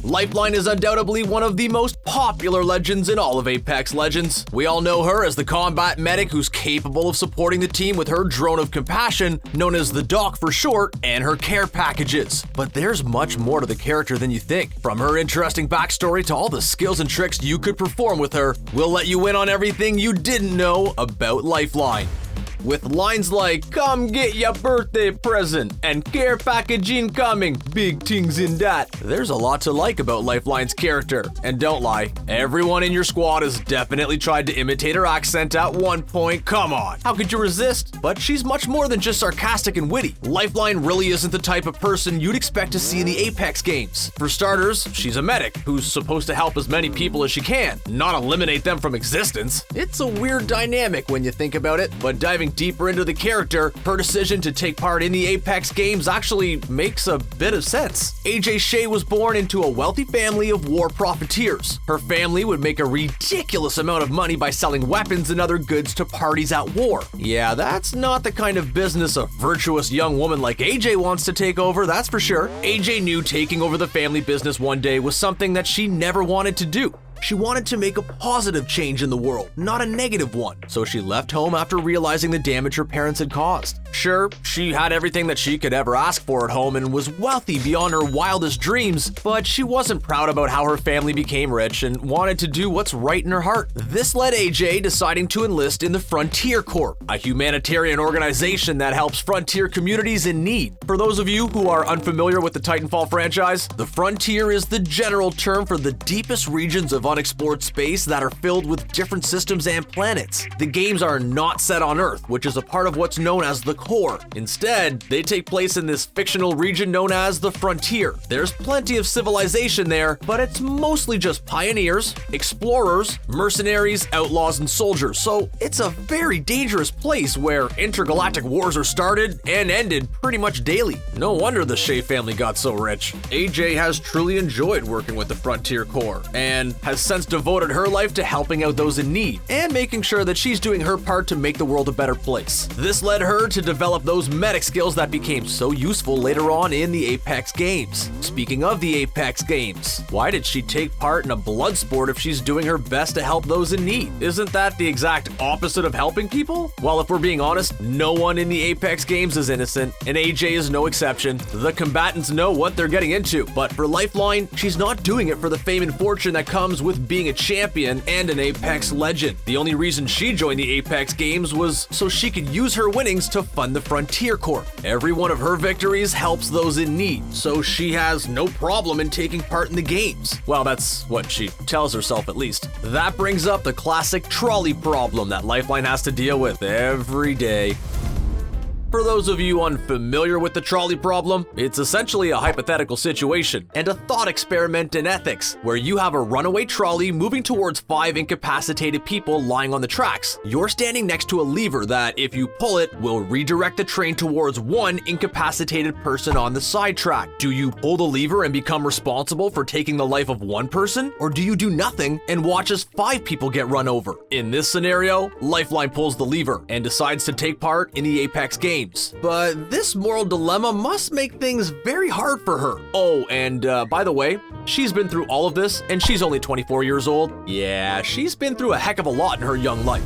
Lifeline is undoubtedly one of the most popular legends in all of Apex Legends. We all know her as the combat medic who's capable of supporting the team with her drone of compassion, known as the D.O.C for short, and her care packages. But there's much more to the character than you think. From her interesting backstory to all the skills and tricks you could perform with her, we'll let you in on everything you didn't know about Lifeline. With lines like, "Come get your birthday present," and "Care package incoming, big things in that." There's a lot to like about Lifeline's character. And don't lie, everyone in your squad has definitely tried to imitate her accent at one point. Come on, how could you resist? But she's much more than just sarcastic and witty. Lifeline really isn't the type of person you'd expect to see in the Apex games. For starters, she's a medic who's supposed to help as many people as she can, not eliminate them from existence. It's a weird dynamic when you think about it, but diving deeper into the character, her decision to take part in the Apex games actually makes a bit of sense. AJ Shea was born into a wealthy family of war profiteers. Her family would make a ridiculous amount of money by selling weapons and other goods to parties at war. Yeah, that's not the kind of business a virtuous young woman like AJ wants to take over, that's for sure. AJ knew taking over the family business one day was something that she never wanted to do. She wanted to make a positive change in the world, not a negative one. So she left home after realizing the damage her parents had caused. Sure, she had everything that she could ever ask for at home and was wealthy beyond her wildest dreams, but she wasn't proud about how her family became rich and wanted to do what's right in her heart. This led AJ deciding to enlist in the Frontier Corps, a humanitarian organization that helps frontier communities in need. For those of you who are unfamiliar with the Titanfall franchise, the Frontier is the general term for the deepest regions of unexplored space that are filled with different systems and planets. The games are not set on Earth, which is a part of what's known as the core. Instead, they take place in this fictional region known as the Frontier. There's plenty of civilization there, but it's mostly just pioneers, explorers, mercenaries, outlaws, and soldiers, so it's a very dangerous place where intergalactic wars are started and ended pretty much daily. No wonder the Shea family got so rich. AJ has truly enjoyed working with the Frontier Corps, and has since devoted her life to helping out those in need and making sure that she's doing her part to make the world a better place. This led her to develop those medic skills that became so useful later on in the Apex games. Speaking of the Apex games, why did she take part in a blood sport if she's doing her best to help those in need? Isn't that the exact opposite of helping people? Well, if we're being honest, no one in the Apex games is innocent, and AJ is no exception. The combatants know what they're getting into, but for Lifeline, she's not doing it for the fame and fortune that comes with being a champion and an Apex legend. The only reason she joined the Apex games was so she could use her winnings to fund the Frontier Corps. Every one of her victories helps those in need, so she has no problem in taking part in the games. Well, that's what she tells herself at least. That brings up the classic trolley problem that Lifeline has to deal with every day. For those of you unfamiliar with the trolley problem, it's essentially a hypothetical situation and a thought experiment in ethics, where you have a runaway trolley moving towards 5 incapacitated people lying on the tracks. You're standing next to a lever that, if you pull it, will redirect the train towards one incapacitated person on the side track. Do you pull the lever and become responsible for taking the life of one person, or do you do nothing and watch as 5 people get run over? In this scenario, Lifeline pulls the lever and decides to take part in the Apex games. But this moral dilemma must make things very hard for her. Oh, and by the way, she's been through all of this, and she's only 24 years old. Yeah, she's been through a heck of a lot in her young life.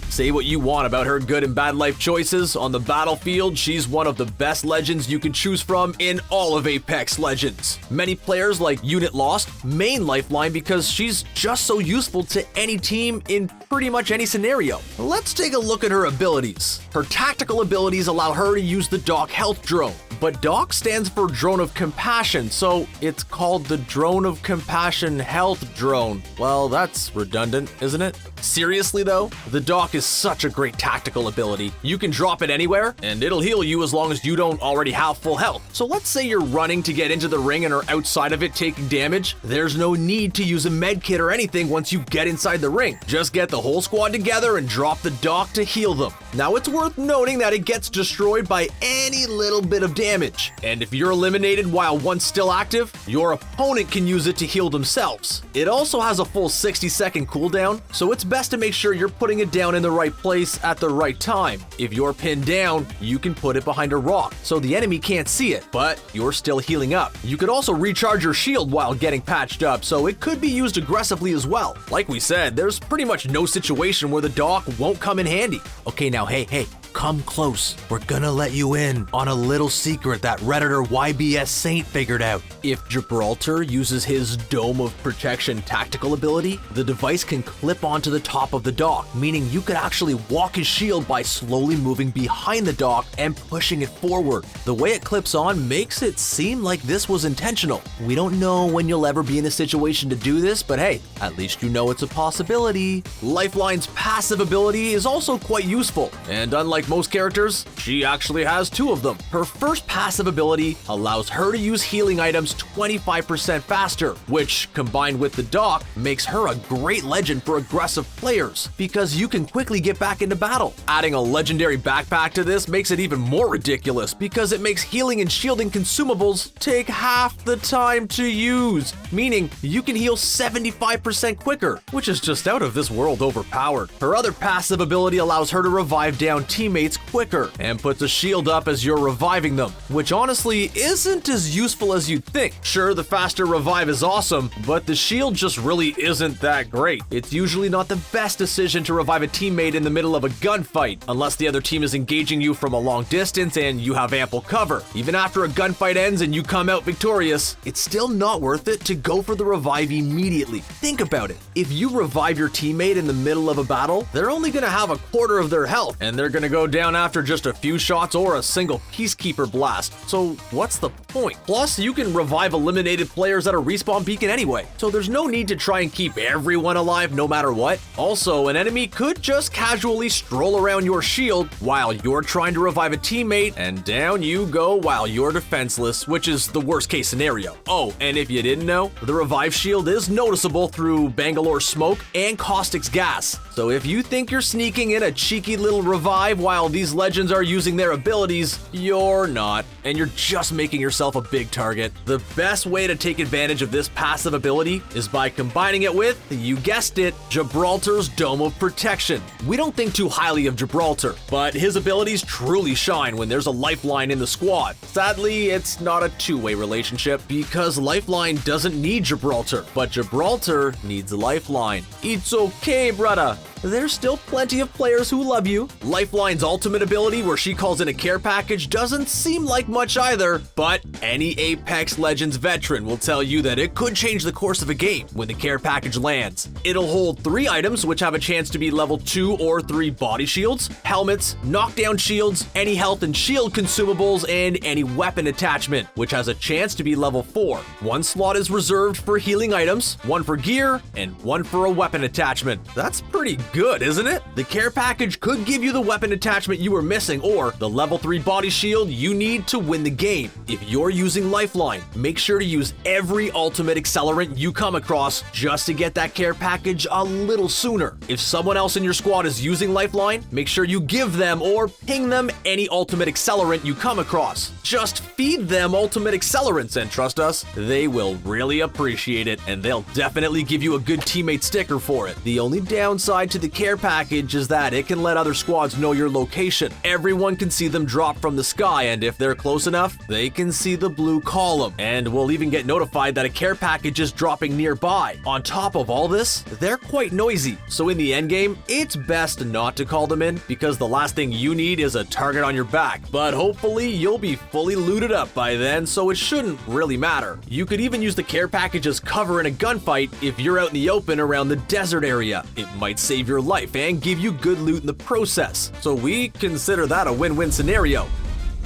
Say what you want about her good and bad life choices, on the battlefield, she's one of the best legends you can choose from in all of Apex Legends. Many players like Unit Lost main Lifeline because she's just so useful to any team in pretty much any scenario. Let's take a look at her abilities. Her tactical abilities allow her to use the D.O.C health drone, but D.O.C stands for Drone of Compassion, so it's called the Drone of Compassion Health Drone. Well, that's redundant, isn't it? Seriously though, the D.O.C is such a great tactical ability. You can drop it anywhere, and it'll heal you as long as you don't already have full health. So let's say you're running to get into the ring and are outside of it taking damage. There's no need to use a med kit or anything once you get inside the ring. Just get the whole squad together and drop the D.O.C to heal them. Now it's worth noting that it gets destroyed by any little bit of damage, and if you're eliminated while one's still active, your opponent can use it to heal themselves. It also has a full 60-second cooldown, so it's best to make sure you're putting it down in the right place at the right time. If you're pinned down, you can put it behind a rock, so the enemy can't see it, but you're still healing up. You could also recharge your shield while getting patched up, so it could be used aggressively as well. Like we said, there's pretty much no situation where the D.O.C won't come in handy. Okay, now hey, come close. We're gonna let you in on a little secret that Redditor YBS Saint figured out. If Gibraltar uses his Dome of Protection tactical ability, the device can clip onto the top of the D.O.C, meaning you could actually walk his shield by slowly moving behind the D.O.C and pushing it forward. The way it clips on makes it seem like this was intentional. We don't know when you'll ever be in a situation to do this, but hey, at least you know it's a possibility. Lifeline's passive ability is also quite useful, and unlike most characters, she actually has two of them. Her first passive ability allows her to use healing items 25% faster, which, combined with the D.O.C, makes her a great legend for aggressive players, because you can quickly get back into battle. Adding a legendary backpack to this makes it even more ridiculous, because it makes healing and shielding consumables take half the time to use, meaning you can heal 75% quicker, which is just out of this world overpowered. Her other passive ability allows her to revive down teammates quicker and puts a shield up as you're reviving them, which honestly isn't as useful as you'd think. Sure, the faster revive is awesome, but the shield just really isn't that great. It's usually not the best decision to revive a teammate in the middle of a gunfight, unless the other team is engaging you from a long distance and you have ample cover. Even after a gunfight ends and you come out victorious, it's still not worth it to go for the revive immediately. Think about it. If you revive your teammate in the middle of a battle, they're only going to have a quarter of their health, and they're going to go down after just a few shots or a single Peacekeeper blast. So what's the point? Plus, you can revive eliminated players at a respawn beacon anyway, so there's no need to try and keep everyone alive no matter what. Also, an enemy could just casually stroll around your shield while you're trying to revive a teammate, and down you go while you're defenseless, which is the worst case scenario. Oh, and if you didn't know, the revive shield is noticeable through Bangalore smoke and Caustic's gas. So if you think you're sneaking in a cheeky little revive while these legends are using their abilities, you're not, and you're just making yourself a big target. The best way to take advantage of this passive ability is by combining it with, you guessed it, Gibraltar's Dome of Protection. We don't think too highly of Gibraltar, but his abilities truly shine when there's a Lifeline in the squad. Sadly, it's not a two-way relationship because Lifeline doesn't need Gibraltar, but Gibraltar needs a Lifeline. It's okay, brother. There's still plenty of players who love you. Lifeline's ultimate ability, where she calls in a care package, doesn't seem like much either, but any Apex Legends veteran will tell you that it could change the course of a game when the care package lands. It'll hold 3 items which have a chance to be level 2 or 3 body shields, helmets, knockdown shields, any health and shield consumables, and any weapon attachment, which has a chance to be level 4. 1 slot is reserved for healing items, 1 for gear, and 1 for a weapon attachment. That's pretty good, isn't it? The care package could give you the weapon attachment you were missing or the level 3 body shield you need to win the game. If you're using Lifeline, make sure to use every ultimate accelerant you come across just to get that care package a little sooner. If someone else in your squad is using Lifeline, make sure you give them or ping them any ultimate accelerant you come across. Just feed them ultimate accelerants, and trust us, they will really appreciate it, and they'll definitely give you a good teammate sticker for it. The only downside to the care package is that it can let other squads know your location. Everyone can see them drop from the sky, and if they're close enough, they can see the blue column, and will even get notified that a care package is dropping nearby. On top of all this, they're quite noisy, so in the endgame, it's best not to call them in, because the last thing you need is a target on your back, but hopefully you'll be fully looted up by then, so it shouldn't really matter. You could even use the care package as cover in a gunfight if you're out in the open around the desert area. It might save your life and give you good loot in the process, so we consider that a win-win scenario.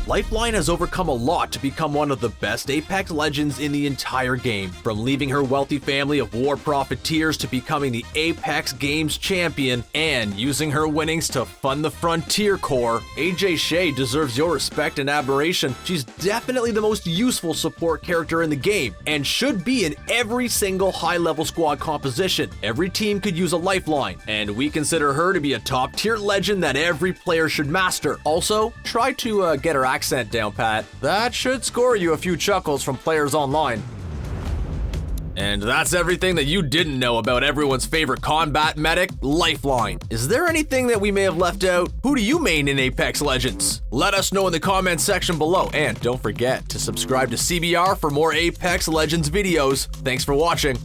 Lifeline has overcome a lot to become one of the best Apex Legends in the entire game. From leaving her wealthy family of war profiteers to becoming the Apex Games champion and using her winnings to fund the Frontier Corps, AJ Shea deserves your respect and admiration. She's definitely the most useful support character in the game and should be in every single high-level squad composition. Every team could use a Lifeline, and we consider her to be a top-tier legend that every player should master. Also, try to get her accent down pat. That should score you a few chuckles from players online. And that's everything that you didn't know about everyone's favorite combat medic, Lifeline. Is there anything that we may have left out? Who do you main in Apex Legends? Let us know in the comments section below, and don't forget to subscribe to CBR for more Apex Legends videos. Thanks for watching.